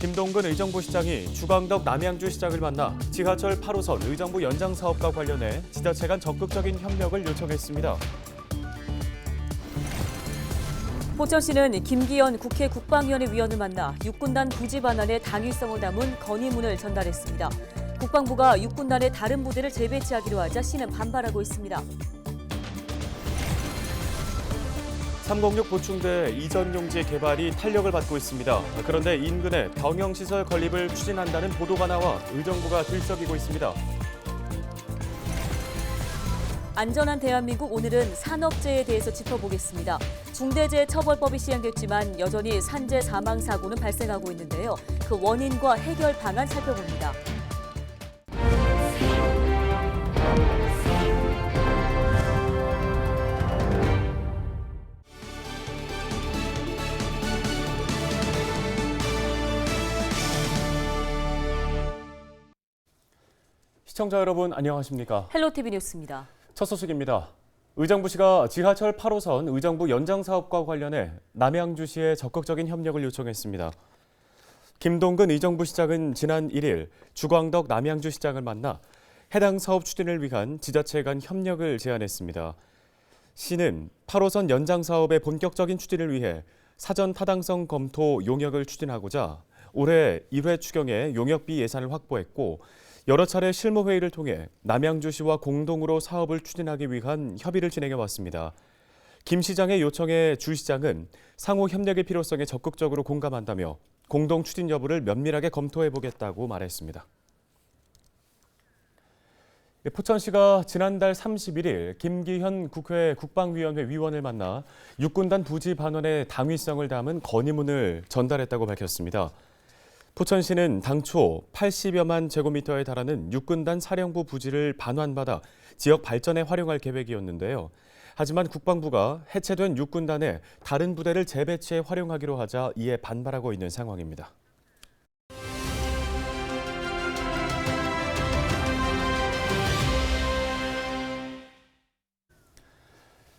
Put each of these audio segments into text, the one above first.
김동근 의정부시장이 주광덕 남양주 시장을 만나 지하철 8호선 의정부 연장 사업과 관련해 지자체 간 적극적인 협력을 요청했습니다. 포천시는 김기현 국회 국방위원회 위원을 만나 육군단 부지 반환의 당위성을 담은 건의문을 전달했습니다. 국방부가 육군단의 다른 부대를 재배치하기로 하자 시는 반발하고 있습니다. 306 보충대 이전 용지 개발이 탄력을 받고 있습니다. 그런데 인근에 병영시설 건립을 추진한다는 보도가 나와 의정부가 들썩이고 있습니다. 안전한 대한민국, 오늘은 산업재해에 대해서 짚어보겠습니다. 중대재해처벌법이 시행됐지만 여전히 산재 사망 사고는 발생하고 있는데요. 그 원인과 해결 방안 살펴봅니다. 시청자 여러분 안녕하십니까? 헬로티비 뉴스입니다. 첫 소식입니다. 의정부시가 지하철 8호선 의정부 연장 사업과 관련해 남양주시에 적극적인 협력을 요청했습니다. 김동근 의정부시장은 지난 1일 주광덕 남양주시장을 만나 해당 사업 추진을 위한 지자체 간 협력을 제안했습니다. 시는 8호선 연장 사업의 본격적인 추진을 위해 사전 타당성 검토 용역을 추진하고자 올해 1회 추경에 용역비 예산을 확보했고 여러 차례 실무회의를 통해 남양주시와 공동으로 사업을 추진하기 위한 협의를 진행해 왔습니다. 김 시장의 요청에 주 시장은 상호 협력의 필요성에 적극적으로 공감한다며 공동 추진 여부를 면밀하게 검토해 보겠다고 말했습니다. 포천시가 지난달 31일 김기현 국회 국방위원회 위원을 만나 육군단 부지 반환의 당위성을 담은 건의문을 전달했다고 밝혔습니다. 포천시는 당초 80여만 제곱미터에 달하는 육군단 사령부 부지를 반환받아 지역 발전에 활용할 계획이었는데요. 하지만 국방부가 해체된 육군단에 다른 부대를 재배치해 활용하기로 하자 이에 반발하고 있는 상황입니다.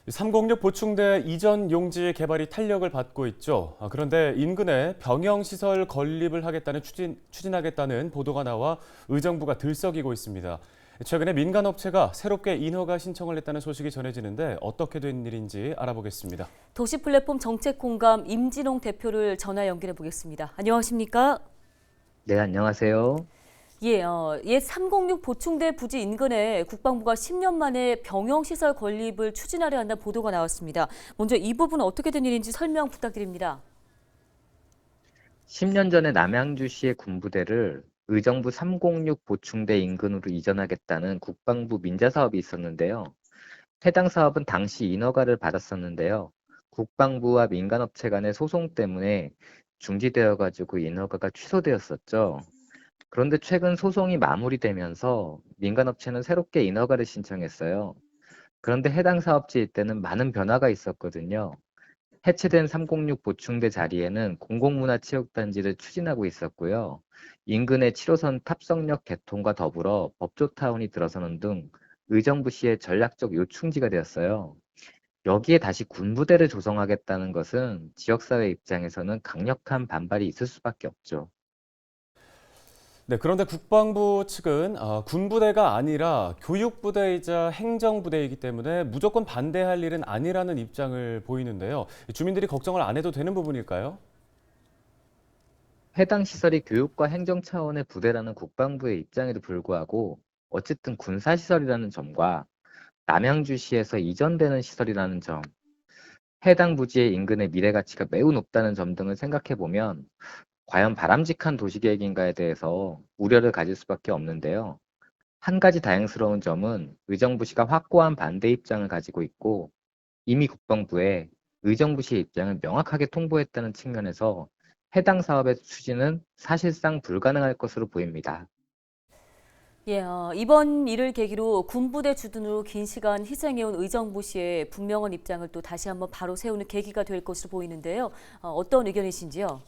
306 보충대 이전 용지 개발이 탄력을 받고 있죠. 그런데 인근에 병영시설 건립을 하겠다는 추진하겠다는 보도가 나와 의정부가 들썩이고 있습니다. 최근에 민간업체가 새롭게 인허가 신청을 했다는 소식이 전해지는데 어떻게 된 일인지 알아보겠습니다. 도시플랫폼 정책공감 임진홍 대표를 전화 연결해 보겠습니다. 안녕하십니까? 네, 안녕하세요. 옛 306 보충대 부지 인근에 국방부가 10년 만에 병영시설 건립을 추진하려 한다는 보도가 나왔습니다. 먼저 이 부분은 어떻게 된 일인지 설명 부탁드립니다. 10년 전에 남양주시의 군부대를 의정부 306 보충대 인근으로 이전하겠다는 국방부 민자사업이 있었는데요. 해당 사업은 당시 인허가를 받았었는데요. 국방부와 민간업체 간의 소송 때문에 중지되어가지고 인허가가 취소되었었죠. 그런데 최근 소송이 마무리되면서 민간업체는 새롭게 인허가를 신청했어요. 그런데 해당 사업지일 때는 많은 변화가 있었거든요. 해체된 306 보충대 자리에는 공공문화체육단지를 추진하고 있었고요. 인근의 7호선 탑성역 개통과 더불어 법조타운이 들어서는 등 의정부시의 전략적 요충지가 되었어요. 여기에 다시 군부대를 조성하겠다는 것은 지역사회 입장에서는 강력한 반발이 있을 수밖에 없죠. 네, 그런데 국방부 측은 군부대가 아니라 교육부대이자 행정부대이기 때문에 무조건 반대할 일은 아니라는 입장을 보이는데요. 주민들이 걱정을 안 해도 되는 부분일까요? 해당 시설이 교육과 행정 차원의 부대라는 국방부의 입장에도 불구하고 어쨌든 군사시설이라는 점과 남양주시에서 이전되는 시설이라는 점, 해당 부지의 인근의 미래 가치가 매우 높다는 점 등을 생각해보면 과연 바람직한 도시계획인가에 대해서 우려를 가질 수밖에 없는데요. 한 가지 다행스러운 점은 의정부시가 확고한 반대 입장을 가지고 있고 이미 국방부에 의정부시의 입장을 명확하게 통보했다는 측면에서 해당 사업의 추진은 사실상 불가능할 것으로 보입니다. 이번 일을 계기로 군부대 주둔으로 긴 시간 희생해온 의정부시의 분명한 입장을 또 다시 한번 바로 세우는 계기가 될 것으로 보이는데요. 어떤 의견이신지요?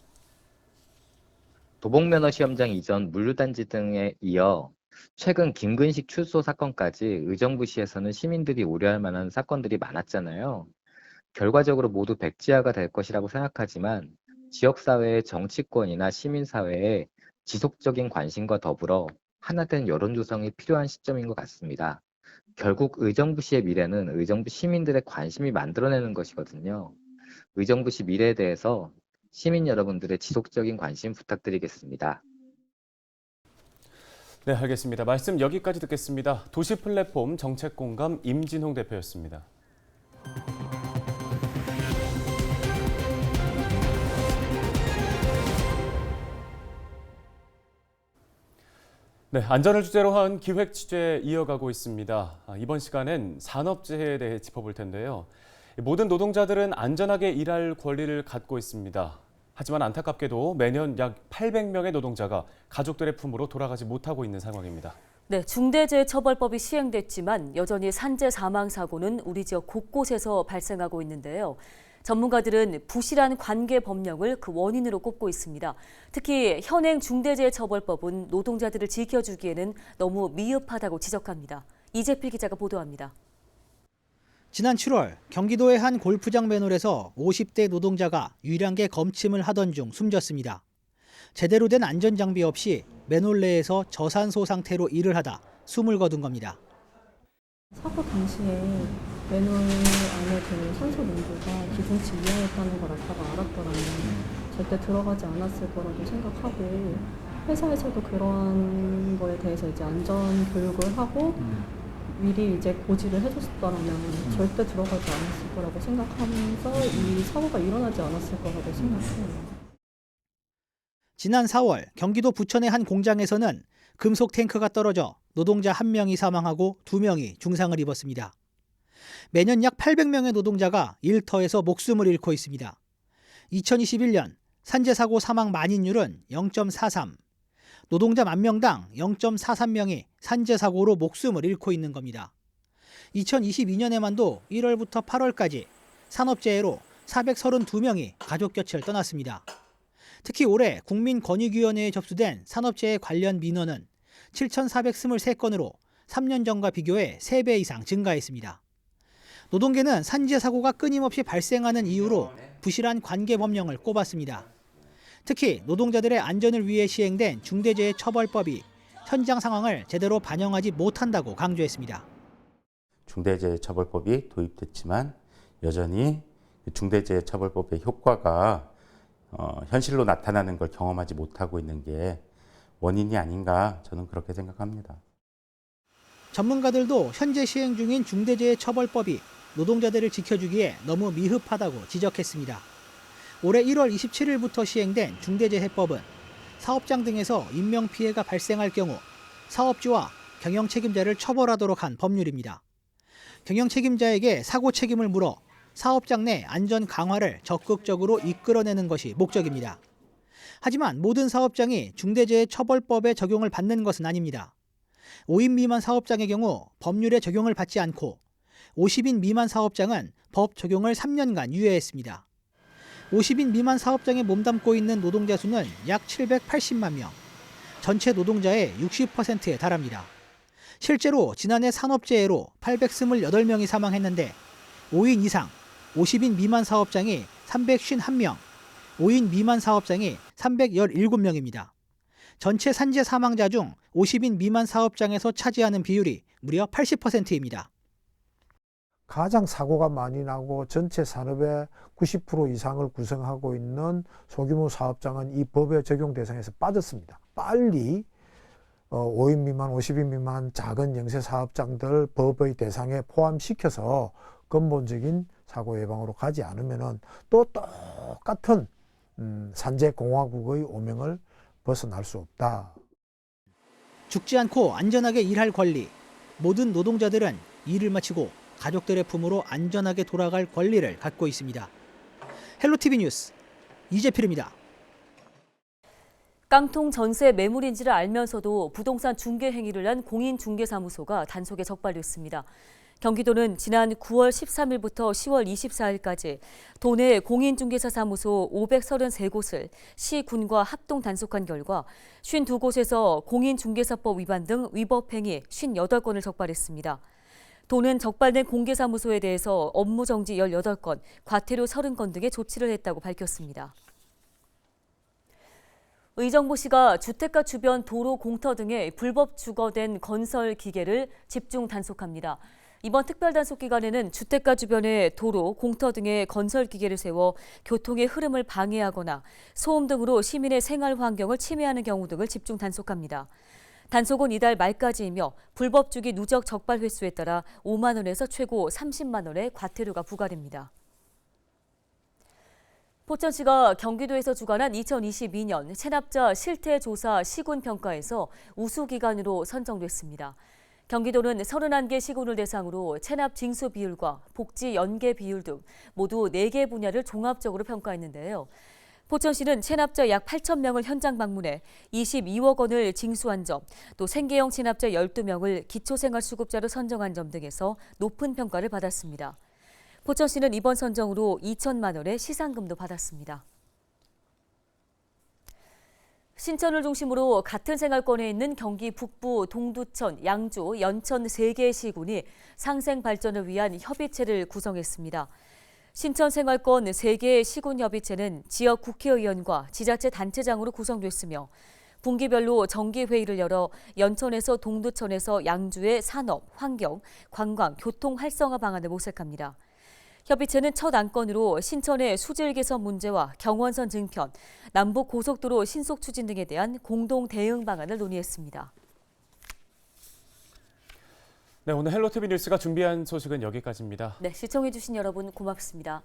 도봉면허 시험장 이전 물류단지 등에 이어 최근 김근식 출소 사건까지 의정부시에서는 시민들이 우려할 만한 사건들이 많았잖아요. 결과적으로 모두 백지화가 될 것이라고 생각하지만 지역사회의 정치권이나 시민사회에 지속적인 관심과 더불어 하나된 여론 조성이 필요한 시점인 것 같습니다. 결국 의정부시의 미래는 의정부 시민들의 관심이 만들어내는 것이거든요. 의정부시 미래에 대해서 시민 여러분들의 지속적인 관심 부탁드리겠습니다. 네, 알겠습니다. 말씀 여기까지 듣겠습니다. 도시 플랫폼 정책공감 임진홍 대표였습니다. 네, 안전을 주제로 한 기획 취재 이어가고 있습니다. 이번 시간엔 산업재해에 대해 짚어볼 텐데요. 모든 노동자들은 안전하게 일할 권리를 갖고 있습니다. 하지만 안타깝게도 매년 약 800명의 노동자가 가족들의 품으로 돌아가지 못하고 있는 상황입니다. 네, 중대재해처벌법이 시행됐지만 여전히 산재 사망 사고는 우리 지역 곳곳에서 발생하고 있는데요. 전문가들은 부실한 관계 법령을 그 원인으로 꼽고 있습니다. 특히 현행 중대재해처벌법은 노동자들을 지켜주기에는 너무 미흡하다고 지적합니다. 이재필 기자가 보도합니다. 지난 7월 경기도의 한 골프장 맨홀에서 50대 노동자가 유일하게 검침을 하던 중 숨졌습니다. 제대로 된 안전장비 없이 맨홀 내에서 저산소 상태로 일을 하다 숨을 거둔 겁니다. 사고 당시에 맨홀 안에 그 산소 농도가 기준치 이하였다는 걸 알다가 알았더라면 절대 들어가지 않았을 거라고 생각하고, 회사에서도 그러한 거에 대해서 이제 안전 교육을 하고 미리 이제 고지를 해줬더라면 절대 들어가지 않았을 거라고 생각하면서 이 사고가 일어나지 않았을 거라고 생각해요. 지난 4월 경기도 부천의 한 공장에서는 금속 탱크가 떨어져 노동자 1명이 사망하고 2명이 중상을 입었습니다. 매년 약 800명의 노동자가 일터에서 목숨을 잃고 있습니다. 2021년 산재 사고 사망 만인율은 0.43, 노동자 10,000명당 0.43명이 산재 사고로 목숨을 잃고 있는 겁니다. 2022년에만도 1월부터 8월까지 산업재해로 432명이 가족 곁을 떠났습니다. 특히 올해 국민권익위원회에 접수된 산업재해 관련 민원은 7,423건으로 3년 전과 비교해 3배 이상 증가했습니다. 노동계는 산재 사고가 끊임없이 발생하는 이유로 부실한 관계 법령을 꼽았습니다. 특히 노동자들의 안전을 위해 시행된 중대재해처벌법이 현장 상황을 제대로 반영하지 못한다고 강조했습니다. 중대재해처벌법이 도입됐지만 여전히 중대재해처벌법의 효과가 현실로 나타나는 걸 경험하지 못하고 있는 게 원인이 아닌가, 저는 그렇게 생각합니다. 전문가들도 현재 시행 중인 중대재해처벌법이 노동자들을 지켜주기에 너무 미흡하다고 지적했습니다. 올해 1월 27일부터 시행된 중대재해법은 사업장 등에서 인명피해가 발생할 경우 사업주와 경영책임자를 처벌하도록 한 법률입니다. 경영책임자에게 사고 책임을 물어 사업장 내 안전 강화를 적극적으로 이끌어내는 것이 목적입니다. 하지만 모든 사업장이 중대재해처벌법의 적용을 받는 것은 아닙니다. 5인 미만 사업장의 경우 법률의 적용을 받지 않고 50인 미만 사업장은 법 적용을 3년간 유예했습니다. 50인 미만 사업장에 몸담고 있는 노동자 수는 약 780만 명, 전체 노동자의 60%에 달합니다. 실제로 지난해 산업재해로 828명이 사망했는데 5인 이상, 50인 미만 사업장이 351명, 5인 미만 사업장이 317명입니다. 전체 산재 사망자 중 50인 미만 사업장에서 차지하는 비율이 무려 80%입니다. 가장 사고가 많이 나고 전체 산업의 90% 이상을 구성하고 있는 소규모 사업장은 이 법의 적용 대상에서 빠졌습니다. 빨리 5인 미만, 50인 미만 작은 영세 사업장들 법의 대상에 포함시켜서 근본적인 사고 예방으로 가지 않으면 또 똑같은 산재공화국의 오명을 벗어날 수 없다. 죽지 않고 안전하게 일할 권리, 모든 노동자들은 일을 마치고 가족들의 품으로 안전하게 돌아갈 권리를 갖고 있습니다. 헬로티비 뉴스 이재필입니다. 깡통 전세 매물인지를 알면서도 부동산 중개 행위를 한 공인중개사무소가 단속에 적발됐습니다. 경기도는 지난 9월 13일부터 10월 24일까지 도내 공인중개사 사무소 533곳을 시군과 합동 단속한 결과 52곳에서 공인중개사법 위반 등 위법 행위 58건을 적발했습니다. 도는 적발된 공개사무소에 대해서 업무 정지 18건, 과태료 30건 등의 조치를 했다고 밝혔습니다. 의정부시가 주택가 주변 도로 공터 등에 불법 주거된 건설 기계를 집중 단속합니다. 이번 특별 단속 기간에는 주택가 주변에 도로, 공터 등의 건설 기계를 세워 교통의 흐름을 방해하거나 소음 등으로 시민의 생활 환경을 침해하는 경우 등을 집중 단속합니다. 단속은 이달 말까지이며 불법 주기 누적 적발 횟수에 따라 5만 원에서 최고 30만 원의 과태료가 부과됩니다. 포천시가 경기도에서 주관한 2022년 체납자 실태조사 시군평가에서 우수기관으로 선정됐습니다. 경기도는 31개 시군을 대상으로 체납 징수 비율과 복지 연계 비율 등 모두 4개 분야를 종합적으로 평가했는데요. 포천시는 체납자 약 8천 명을 현장 방문해 22억 원을 징수한 점, 또 생계형 체납자 12명을 기초생활수급자로 선정한 점 등에서 높은 평가를 받았습니다. 포천시는 이번 선정으로 2천만 원의 시상금도 받았습니다. 신천을 중심으로 같은 생활권에 있는 경기 북부 동두천, 양주, 연천 3개의 시군이 상생 발전을 위한 협의체를 구성했습니다. 신천 생활권 3개의 시군 협의체는 지역 국회의원과 지자체 단체장으로 구성됐으며 분기별로 정기회의를 열어 연천에서 동두천에서 양주의 산업, 환경, 관광, 교통 활성화 방안을 모색합니다. 협의체는 첫 안건으로 신천의 수질 개선 문제와 경원선 증편, 남북 고속도로 신속 추진 등에 대한 공동 대응 방안을 논의했습니다. 네, 오늘 헬로티비 뉴스가 준비한 소식은 여기까지입니다. 네, 시청해주신 여러분 고맙습니다.